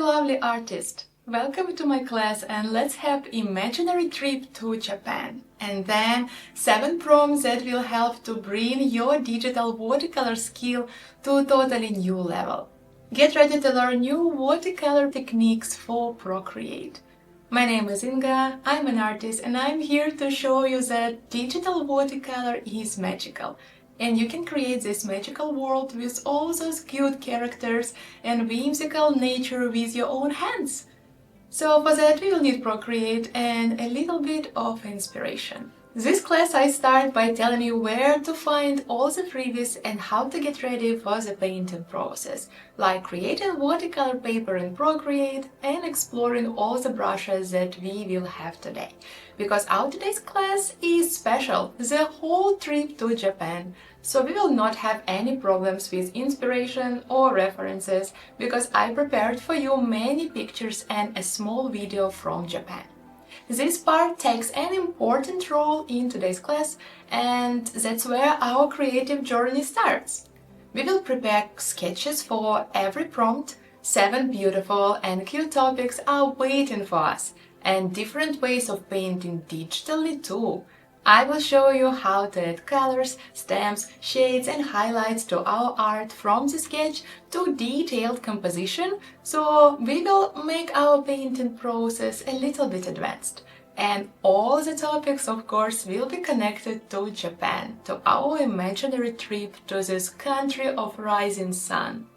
lovely artist! Welcome to my class and let's have imaginary trip to Japan. And then 7 prompts that will help to bring your digital watercolor skill to a totally new level. Get ready to learn new watercolor techniques for Procreate. My name is Inga, I'm an artist and I'm here to show you that digital watercolor is magical. And you can create this magical world with all those cute characters and whimsical nature with your own hands. So for that we will need Procreate and a little bit of inspiration. This class I start by telling you where to find all the freebies and how to get ready for the painting process, like creating watercolor paper in Procreate and exploring all the brushes that we will have today. Because our today's class is special, the whole trip to Japan. So we will not have any problems with inspiration or references, because I prepared for you many pictures and a small video from Japan. This part takes an important role in today's class, and that's where our creative journey starts. We will prepare sketches for every prompt. 7 beautiful and cute topics are waiting for us, and different ways of painting digitally too. I will show you how to add colors, stamps, shades and highlights to our art, from the sketch to detailed composition, so we will make our painting process a little bit advanced. And all the topics, of course, will be connected to Japan, to our imaginary trip to this country of rising sun.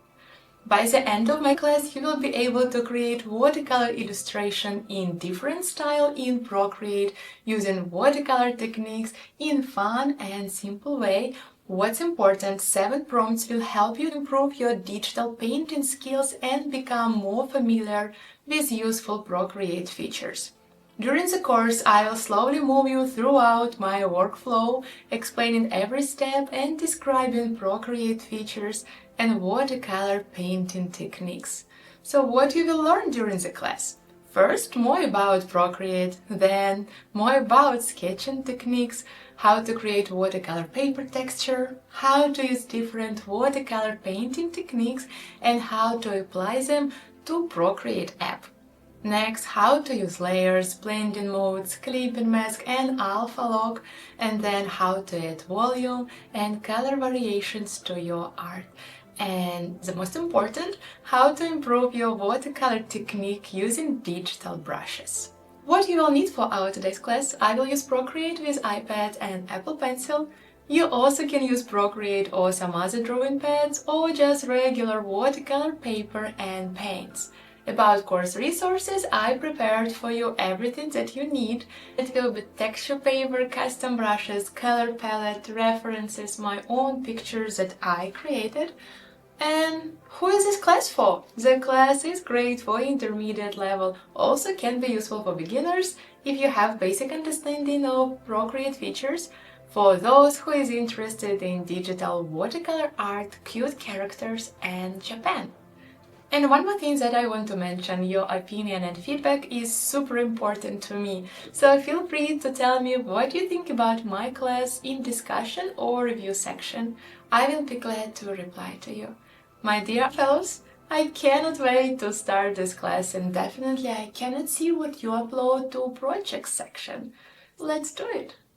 By the end of my class, you will be able to create watercolor illustration in different style in Procreate using watercolor techniques in fun and simple way. What's important, 7 prompts will help you improve your digital painting skills and become more familiar with useful Procreate features. During the course, I will slowly move you throughout my workflow, explaining every step and describing Procreate features and watercolor painting techniques. So what you will learn during the class? First, more about Procreate, then more about sketching techniques, how to create watercolor paper texture, how to use different watercolor painting techniques, and how to apply them to Procreate app. Next, how to use layers, blending modes, clipping mask and alpha lock, and then how to add volume and color variations to your art. And the most important, how to improve your watercolor technique using digital brushes. What you will need for our today's class: I will use Procreate with iPad and Apple Pencil. You also can use Procreate or some other drawing pads, or just regular watercolor paper and paints. About course resources, I prepared for you everything that you need. It will be texture paper, custom brushes, color palette, references, my own pictures that I created. And who is this class for? The class is great for intermediate level, also can be useful for beginners if you have basic understanding of Procreate features, for those who is interested in digital watercolor art, cute characters and Japan. And one more thing that I want to mention, your opinion and feedback is super important to me, so feel free to tell me what you think about my class in discussion or review section. I will be glad to reply to you. My dear fellows, I cannot wait to start this class, and definitely I cannot see what you upload to projects section. Let's do it!